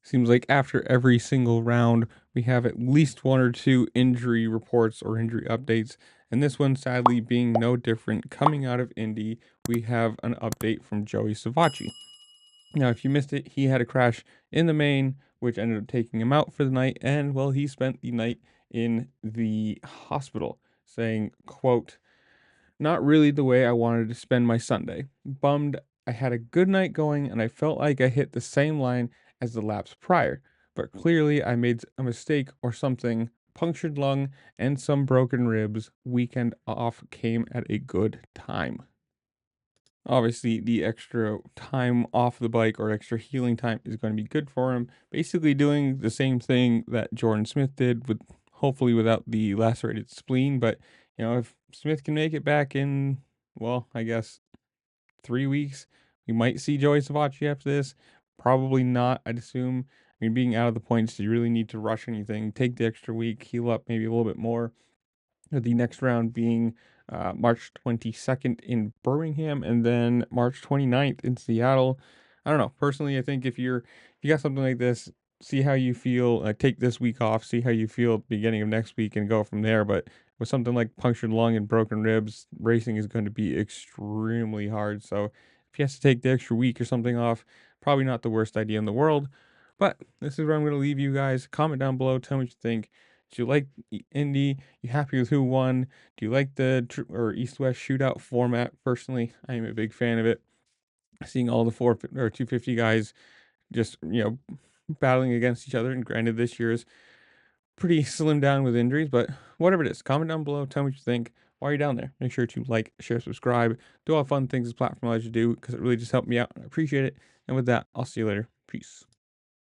Seems like after every single round, we have at least one or two injury reports or injury updates. And this one, sadly, being no different. Coming out of Indy, we have an update from Joey Savatgy. Now, if you missed it, he had a crash in the main, which ended up taking him out for the night. And, well, he spent the night in the hospital saying, quote, "Not really the way I wanted to spend my Sunday. Bummed. I had a good night going and I felt like I hit the same line as the laps prior, but clearly I made a mistake or something. Punctured lung and some broken ribs. Weekend off came at a good time." Obviously, the extra time off the bike or extra healing time is going to be good for him. Basically, doing the same thing that Jordan Smith did, with hopefully without the lacerated spleen. But if Smith can make it back in, well, I guess 3 weeks, we might see Joey Savatgy after this. Probably not, I'd assume. I mean, being out of the points, do you really need to rush anything? Take the extra week, heal up maybe a little bit more. The next round being March 22nd in Birmingham, and then March 29th in Seattle. I don't know. Personally, I think if you got something like this, see how you feel. Take this week off, see how you feel at the beginning of next week, and go from there. But with something like punctured lung and broken ribs, racing is going to be extremely hard. So if he has to take the extra week or something off, probably not the worst idea in the world. But this is where I'm going to leave you guys. Comment down below. Tell me what you think. Do you like Indy? You happy with who won? Do you like the East-West shootout format? Personally, I am a big fan of it. Seeing all the 250 guys just battling against each other. And granted, this year is pretty slim down with injuries, but whatever it is, comment down below. Tell me what you think. While you're down there, make sure to like, share, subscribe, do all fun things this platform allows you to do, because it really just helped me out. I appreciate it. And with that, I'll see you later. Peace.